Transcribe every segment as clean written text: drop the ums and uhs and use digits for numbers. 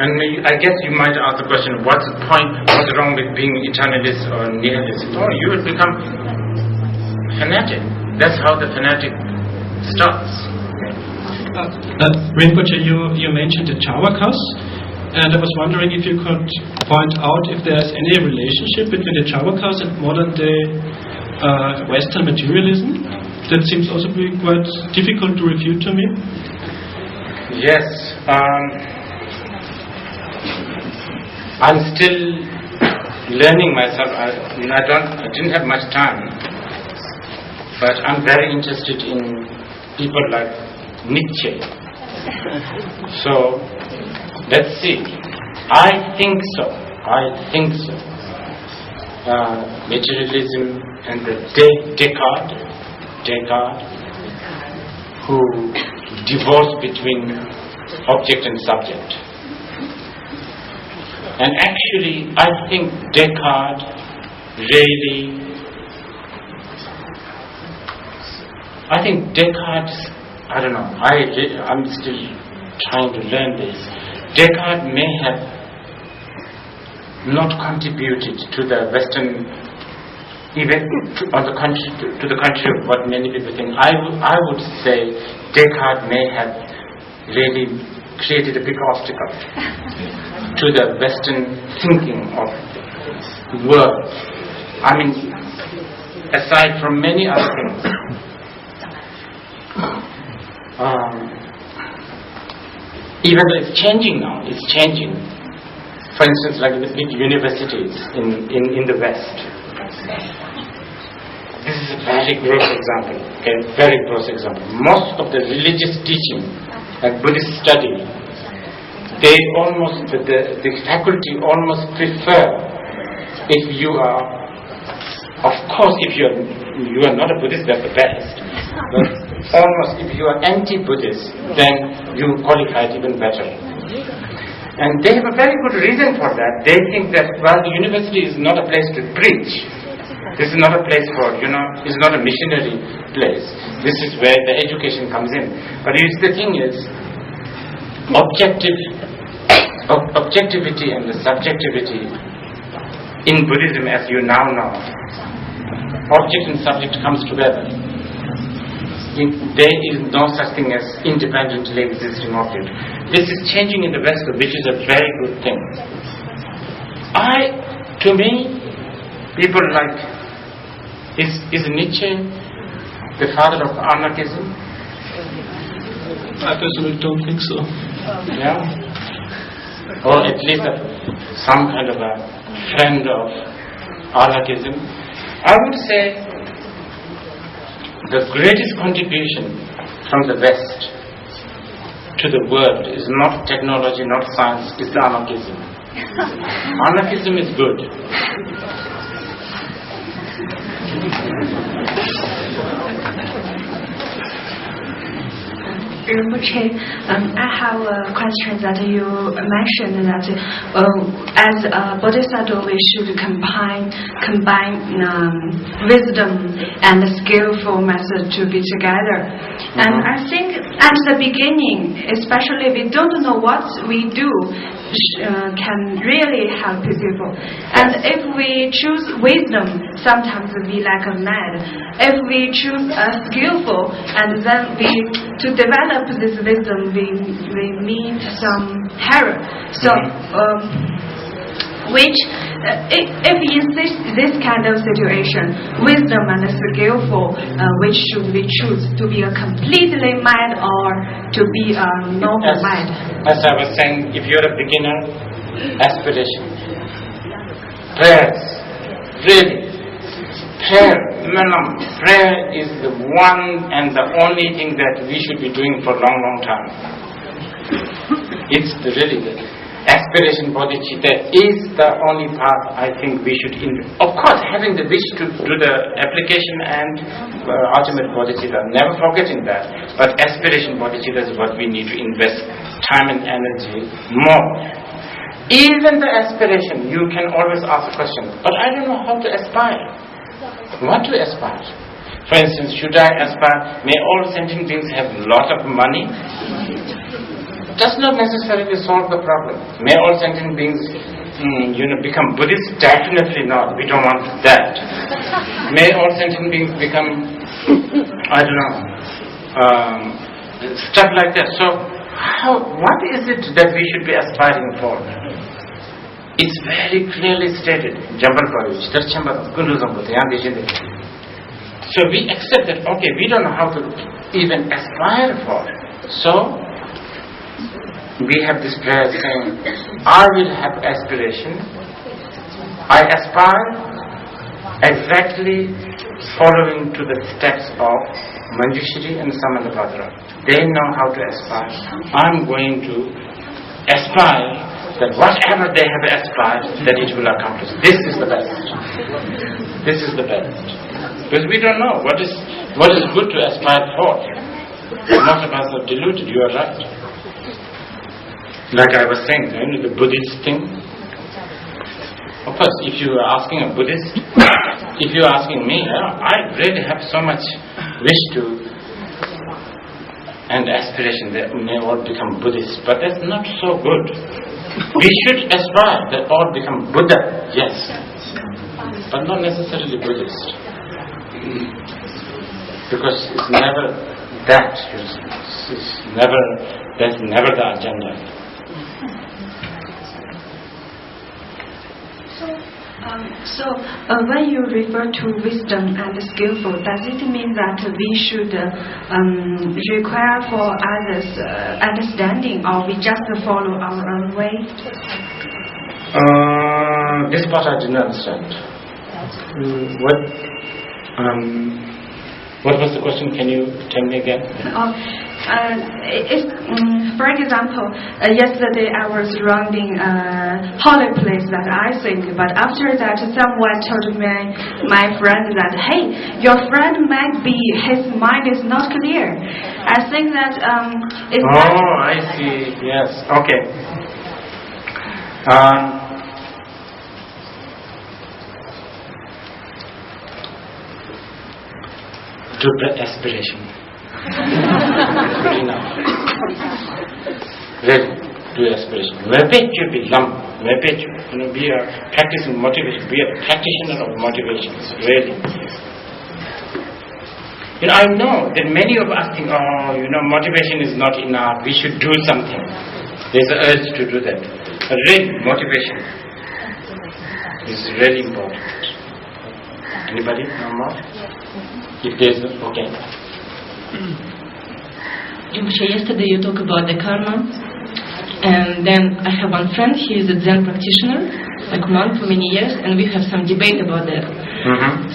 And I guess you might ask the question, what's the point, what's wrong with being eternalist or nihilist? Oh, you will become fanatic. That's how the fanatic starts. Rinpoche, you mentioned the Chawakas, and I was wondering if you could point out if there's any relationship between the Chawakas and modern day Western materialism. That seems also to be quite difficult to refute to me. Yes. I'm still learning myself. I didn't have much time, but I'm very interested in people like Nietzsche. So let's see. I think so. Materialism and the Descartes, who divorce between object and subject. And actually, I think Descartes really, I don't know, I'm still trying to learn this. Descartes may have not contributed to the Western, even to the country of what many people think. I would say Descartes may have really created a big obstacle to the Western thinking of the world. I mean, aside from many other things, even though it's changing now, it's changing. For instance, like the big universities in the West. This is a very gross example. Okay, very gross example. Most of the religious teaching, like Buddhist study, they almost, the faculty almost prefer, if you are, of course, if you are not a Buddhist, that's the best. But almost, if you are anti-Buddhist, then you qualify even better. And they have a very good reason for that. They think that, well, the university is not a place to preach. This is not a place for, it's not a missionary place. This is where the education comes in. But the thing is, objectivity and the subjectivity in Buddhism, as you now know, object and subject comes together. There is no such thing as independently existing object. This is changing in the West, which is a very good thing. To me, people like, is Nietzsche the father of anarchism? I personally don't think so. Yeah? Or at least some kind of a friend of anarchism. I would say the greatest contribution from the West to the world is not technology, not science, it's anarchism. Anarchism is good. Rinpoche, I have a question that you mentioned that as a bodhisattva we should combine wisdom and skillful method to be together. And I think at the beginning, especially we don't know what we do can really help people. And if we choose wisdom, sometimes we like a mad. If we choose skillful, and then to develop this wisdom, we meet some error. So, if in this kind of situation, wisdom and skillful, which should we choose? To be a completely mad or to be a normal mad? As I was saying, if you're a beginner, aspiration, prayers, really, prayer is the one and the only thing that we should be doing for a long, long time. It's really the aspiration bodhicitta is the only path I think we should of course, having the wish to do the application and ultimate bodhicitta, never forgetting that. But aspiration bodhicitta is what we need to invest time and energy more. Even the aspiration, you can always ask a question, but I don't know how to aspire. What to aspire? For instance, should I aspire, may all sentient beings have a lot of money? does not necessarily solve the problem. May all sentient beings, become Buddhist? Definitely not. We don't want that. May all sentient beings become, stuff like that. So, what is it that we should be aspiring for? It's very clearly stated. So we accept that, okay, we don't know how to even aspire for. So, we have this prayer saying, I will have aspiration. I aspire exactly following to the steps of Manjushri and Samantabhadra. They know how to aspire. I'm going to aspire that whatever they have aspired, that it will accomplish. This is the best. This is the best. Because we don't know what is good to aspire for. Most of us are deluded, you are right. Like I was saying, the Buddhist thing. Of course, if you are asking a Buddhist, if you are asking me, I really have so much wish to and aspiration that may all become Buddhist, but that's not so good. We should aspire that all become Buddha, yes, but not necessarily Buddhist, because it's never that. That's never the agenda. So, when you refer to wisdom and skillful, does it mean that we should require for others understanding, or we just follow our own way? This part I didn't understand. What was the question? Can you tell me again? For example, yesterday I was rounding a holy place that I think, but after that someone told my friend that, hey, your friend might be, his mind is not clear. I think that I see, yes, okay. To the aspiration. Really, to aspiration. We are practicing motivation. We are practitioner of motivations. Really. I know that many of us think, motivation is not enough. We should do something. There's an urge to do that. But really, motivation is really important. Anybody? No more? If there's okay. Yesterday you talked about the karma, and then I have one friend, he is a Zen practitioner, like monk for many years, and we have some debate about that.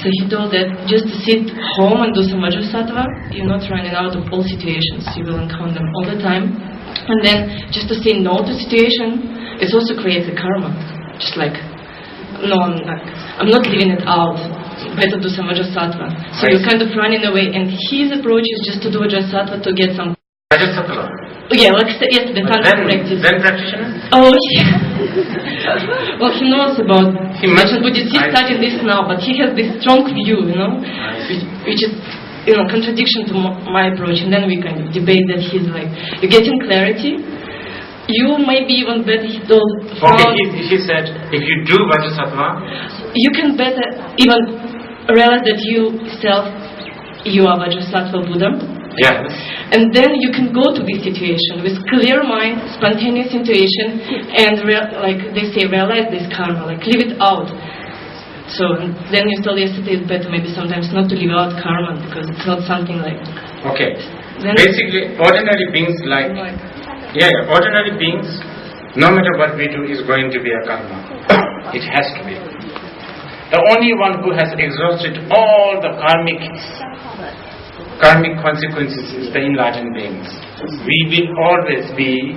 So he told that just to sit home and do some Vajrasattva, you're not running out of all situations, you will encounter them all the time. And then just to say no to situation, it also creates a karma. Just like, no, I'm not leaving it out. Better do some Vajrasattva. So you're kind of running away, and his approach is just to do Vajrasattva to get some. Vajrasattva? Yeah, like yesterday, Tantra practice. Zen practitioner? Oh, yeah. Well, he knows about Buddhist. He's studying this now, but he has this strong view, which is, contradiction to my approach. And then we kind of debate that he's like, you're getting clarity. You may be even better, he told. He said, if you do Vajrasattva, you can better even realize that you are Vajrasattva Buddha. Yes. And then you can go to this situation with clear mind, spontaneous intuition, and like they say, realize this karma, like leave it out. So then you told yesterday it's better maybe sometimes not to leave out karma, because it's not something like. Okay. Basically, ordinary beings ordinary beings, no matter what we do, is going to be a karma. It has to be. The only one who has exhausted all the karmic consequences is the enlightened beings. We will always be,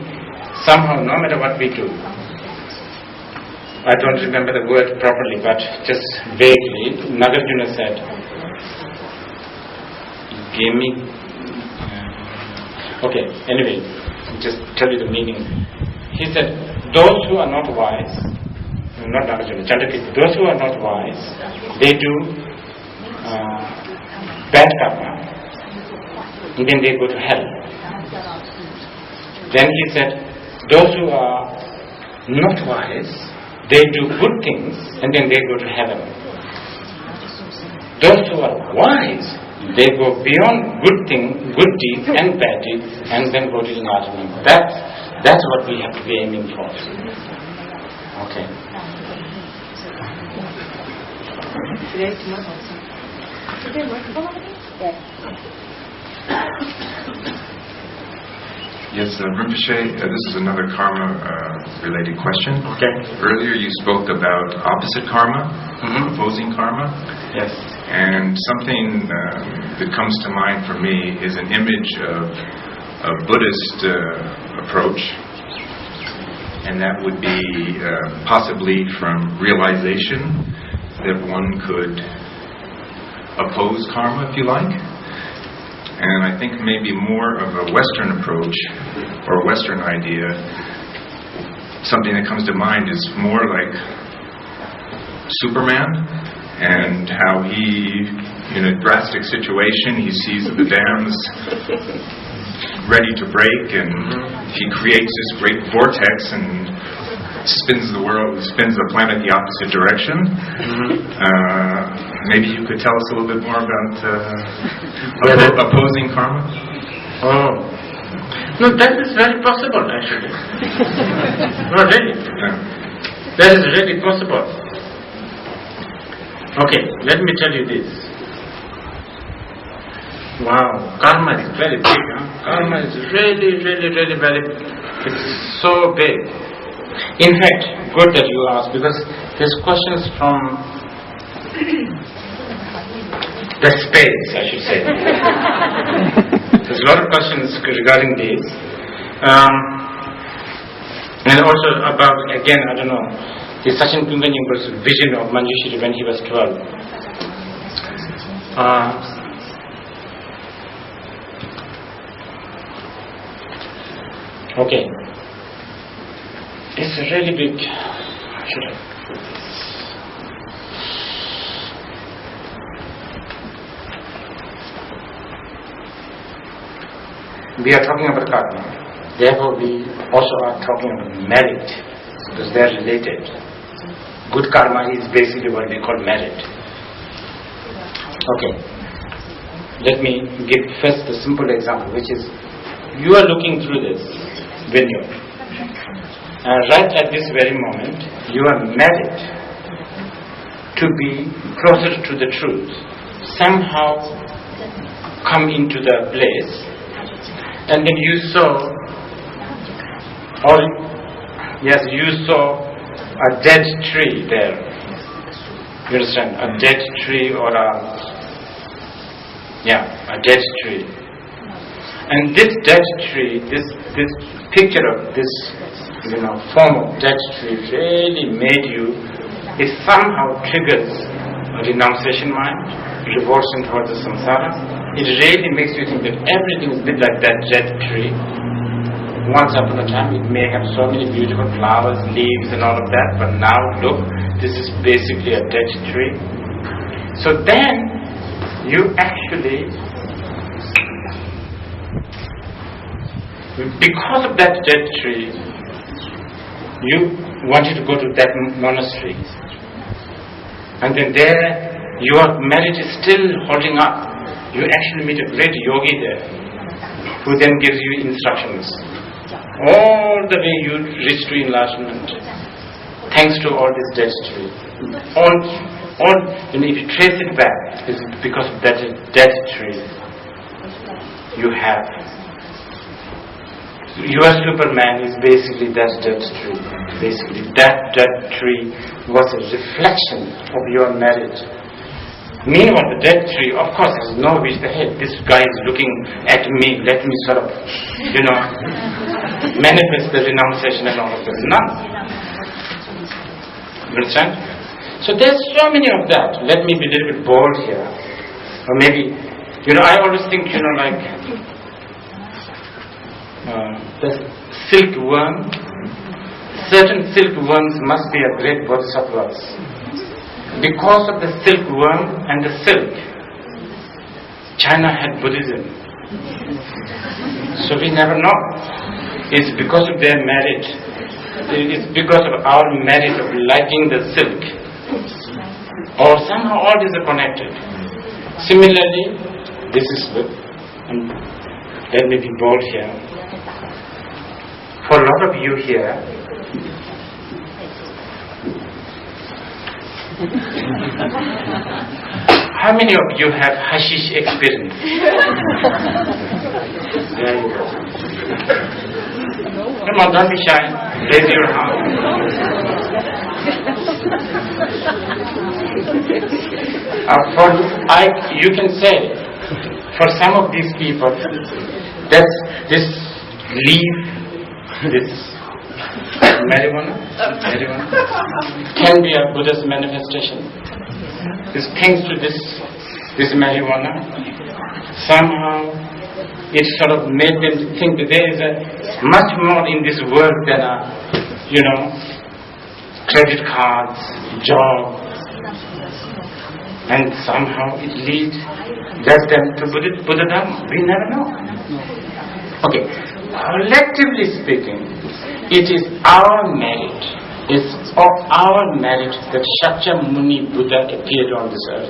somehow, no matter what we do. I don't remember the word properly, but just vaguely, Nagarjuna said, okay, anyway, just tell you the meaning. He said, those who are not wise, not Nagarjuna, Chandrakirti, those who are not wise, they do bad karma, and then they go to hell. Then he said, those who are not wise, they do good things and then they go to heaven. Those who are wise, they go beyond good deeds and bad deeds and then go to enlightenment. That's what we have to be aiming for. Okay. Yes, Rinpoche, this is another karma-related question. Okay. Earlier you spoke about opposite karma, opposing karma. Yes. And something that comes to mind for me is an image of a Buddhist approach, and that would be possibly from realization that one could oppose karma, if you like. And I think maybe more of a Western approach or a Western idea, something that comes to mind is more like Superman, and how he, in a drastic situation, he sees the dams ready to break, and he creates this great vortex and spins the planet the opposite direction. Maybe you could tell us a little bit more about opposing karma? Oh. No, that is very possible, actually. No, really. Yeah. That is really possible. Okay, let me tell you this. Wow, karma is very big. Karma is really, really, really very big. It's so big. In fact, good that you asked, because there's questions from the space, I should say. There's a lot of questions regarding this. And also about, again, I don't know, the Sachin Pimbenjing's vision of Manjushri when he was 12. Okay. It's a really big. We are talking about karma. Therefore, we also are talking about merit, because they are related. Good karma is basically what we call merit. Okay. Let me give first a simple example, which is you are looking through this window. Right at this very moment, you are merit to be closer to the truth. Somehow come into the place, and then you saw you saw a dead tree there. You understand? A dead tree or a dead tree. And this dead tree, this picture of this, form of dead tree really made you, it somehow triggers a renunciation mind, revulsion towards the samsara. It really makes you think that everything is a bit like that dead tree. Once upon a time it may have so many beautiful flowers, leaves and all of that, but now look, this is basically a dead tree. So then you actually, because of that dead tree, you wanted to go to that monastery, and then there your merit is still holding up. You actually meet a great yogi there, who then gives you instructions all the way you reach to enlightenment, thanks to all this dead tree. If you trace it back, it's because of that dead tree you have. Your Superman is basically that dead tree. Basically, that dead tree was a reflection of your merit. Meanwhile, the dead tree, of course, has no wish to hey, this guy is looking at me, let me sort of, manifest the renunciation and all of this. None. You understand? So there's so many of that. Let me be a little bit bold here. Or maybe, I always think, the silkworm. Certain silkworms must be a great bodhisattvas. Because of the silkworm and the silk, China had Buddhism. So we never know. is because of their merit. It's because of our merit of liking the silk. Or somehow all these are connected. Similarly, this is let me be bold here. For a lot of you here, how many of you have hashish experience? There you go. Come on, don't be shy. Raise your hand. You can say, for some of these people, that this leaf, this marijuana can be a Buddha's manifestation. This thanks to this marijuana, somehow it sort of made them think that there is much more in this world than credit cards, job, and somehow it led them to Buddha Dharma. We never know. Okay, collectively speaking, it is our merit. It's of our merit that Shakyamuni Buddha appeared on this earth.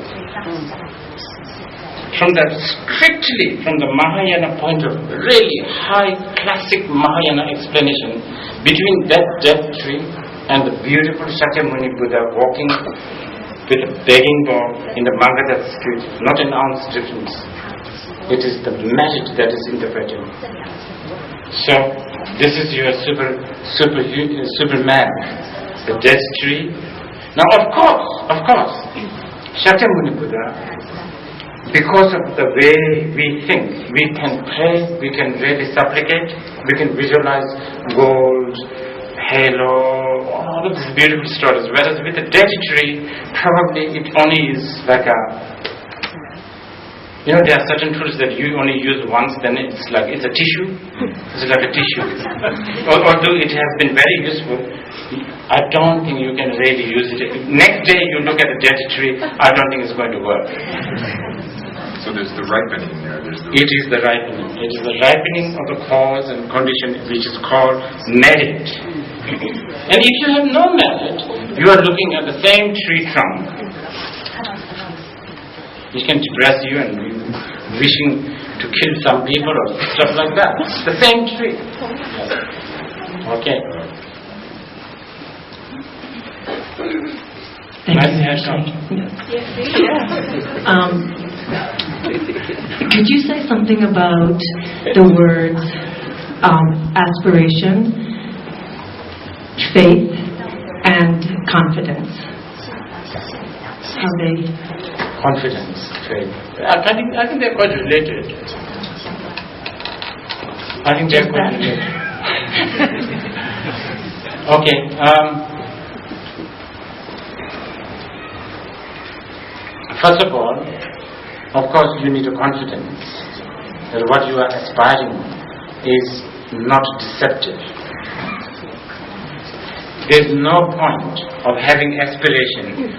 Strictly from the Mahayana point of view, really high classic Mahayana explanation, between that death tree and the beautiful Shakyamuni Buddha walking with a begging bowl in the Magadha street, not an ounce difference. It is the merit that is interpreted. So, this is your Superman, the death tree. Now, of course, Shakyamuni Buddha, because of the way we think, we can pray, we can really supplicate, we can visualize gold, halo, all of these beautiful stories. Whereas with a dead tree, probably it only is like there are certain tools that you only use once, then it's a tissue. It's like a tissue. Although it has been very useful, I don't think you can really use it. Next day you look at a dead tree, I don't think it's going to work. So there's the ripening there. It is the ripening. It is the ripening of the cause and condition, which is called merit. And if you have no merit, you are looking at the same tree trunk. It can depress you and wishing to kill some people or stuff like that. It's the same tree. Okay. Could you say something about the words aspiration, faith, and confidence? How they... Confidence, faith. I think they're quite related. Okay. First of all, of course, you need a confidence that what you are aspiring is not deceptive. There is no point of having aspiration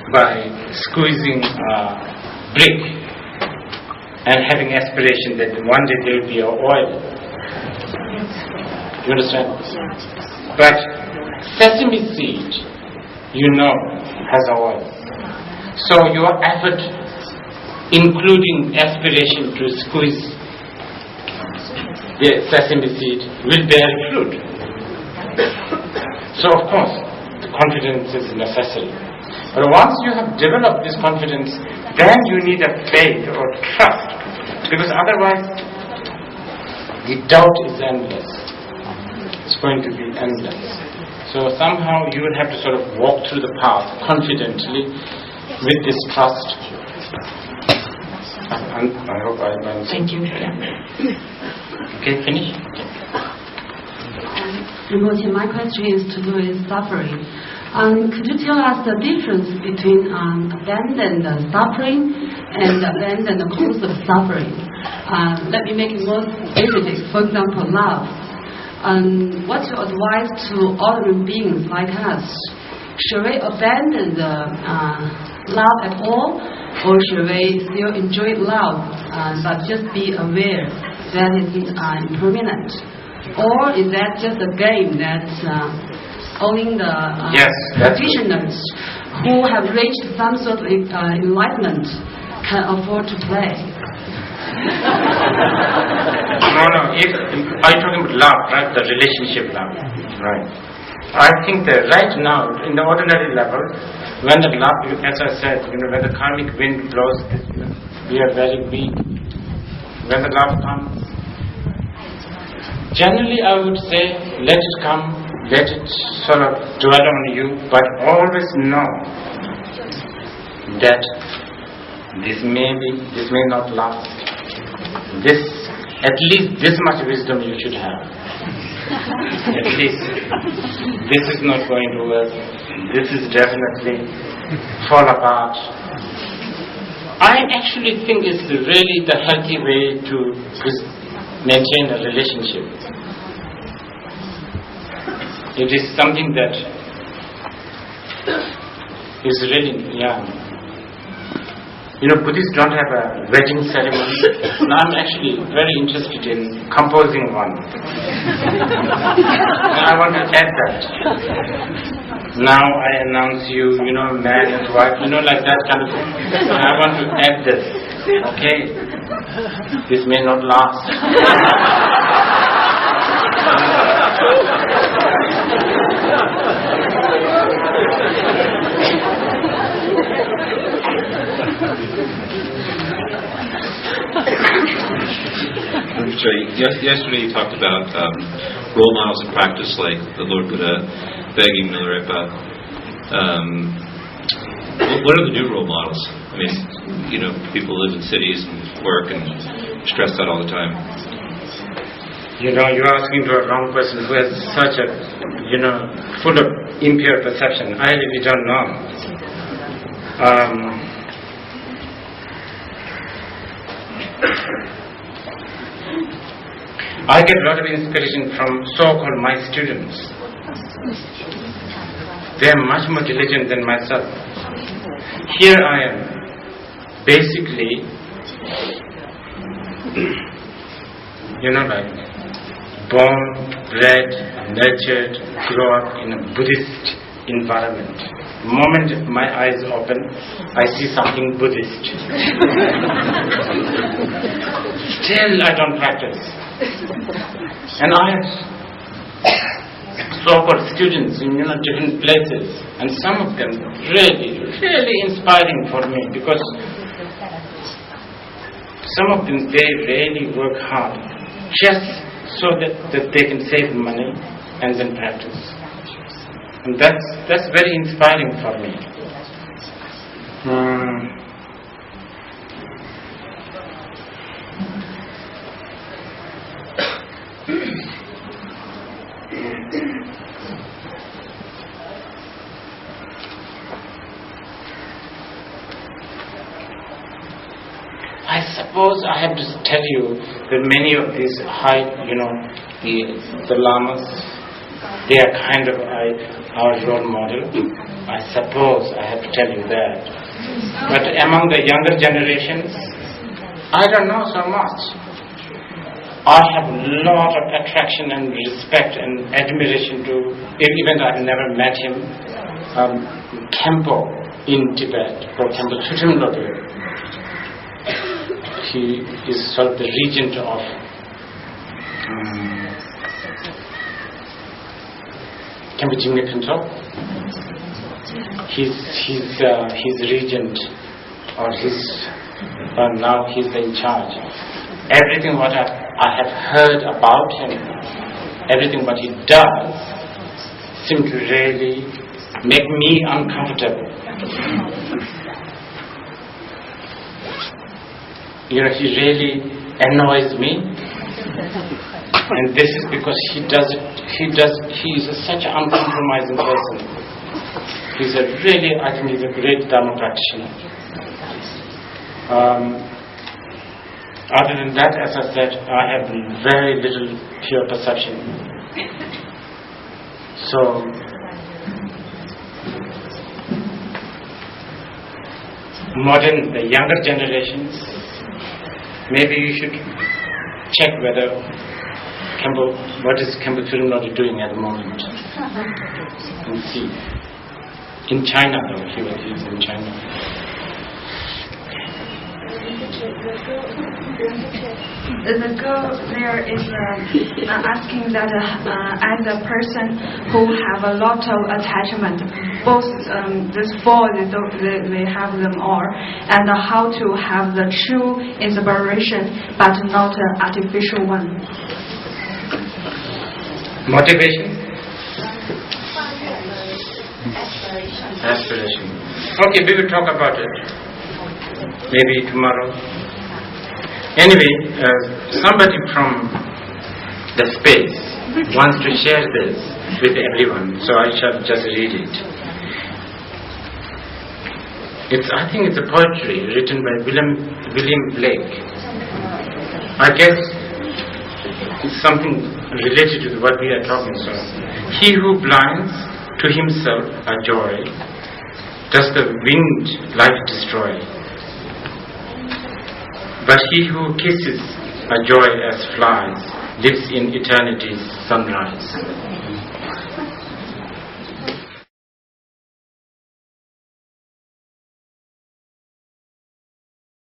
by squeezing a brick and having aspiration that one day there will be oil. You understand? But sesame seed, has oil. So your effort, including aspiration to squeeze the sesame seed, will bear fruit. So of course, the confidence is necessary. But once you have developed this confidence, then you need a faith or trust, because otherwise the doubt is endless. It's going to be endless. So somehow you will have to sort of walk through the path confidently with this trust. And I hope I've answered. Thank you. Okay, finish? My question is to do with suffering. Could you tell us the difference between abandoned suffering and abandoned cause of suffering? Let me make it more specific. For example, love. What's your advice to ordinary beings like us? Should we abandon the love at all, or should we still enjoy love but just be aware that it's impermanent? Or is that just a game that only the practitioners who have reached some sort of enlightenment can afford to play? No. Are you talking about love, right? The relationship love, right? I think that right now, in the ordinary level, when the love, as I said, when the karmic wind blows, we are very weak. When the love comes, generally I would say, let it come, let it sort of dwell on you, but always know that this may not last. At least this much wisdom you should have. At least this is not going to work. This is definitely fall apart. I actually think it's really the healthy way to maintain a relationship. It is something that is really, Buddhists don't have a wedding ceremony. Now I'm actually very interested in composing one. I want to add that. Now I announce you, man and wife, like that kind of thing. I want to add this. Okay? This may not last. Yesterday you talked about role models in practice like the Lord Buddha begging Milarepa. What are the new role models? I mean, people live in cities and work and stressed out all the time. You're asking to a wrong person who has such a, full of impure perception. I really don't know. I get a lot of inspiration from so-called my students. They are much more diligent than myself. Here I am, basically, born, bred, nurtured, grew up in a Buddhist environment. The moment my eyes open, I see something Buddhist. Still I don't practice. And I have so-called students in different places, and some of them really, really inspiring for me, because some of them, they really work hard just so that they can save money and then practice. And that's very inspiring for me. I suppose I have to tell you that many of these high, the lamas, they are kind of our role model. I suppose I have to tell you that. But among the younger generations, I don't know so much. I have a lot of attraction and respect and admiration to, even though I've never met him, Khenpo in Tibet, for example, Chutimlobe. He is sort of the regent of Khenpo Jigme Phuntsok. He's regent, or now he's in charge. Everything what I have heard about him, everything what he does, seems to really make me uncomfortable. He really annoys me, and this is because he is such an uncompromising person. I think he's a great Dharma practitioner. Other than that, as I said, I have very little pure perception. So, the younger generations, maybe you should check whether what is Kempo Filmlord doing at the moment? And see. In China, though, he is in China. The girl there is asking that as a person who have a lot of attachment, both these four they have them all, and how to have the true inspiration but not an artificial one. Motivation? Aspiration. Okay, we will talk about it. Maybe tomorrow. Anyway, somebody from the space wants to share this with everyone, so I shall just read it. I think it's a poetry written by William Blake. I guess it's something related to what we are talking about. He who blinds to himself a joy, does the winged life destroy? But he who kisses a joy as flies lives in eternity's sunrise.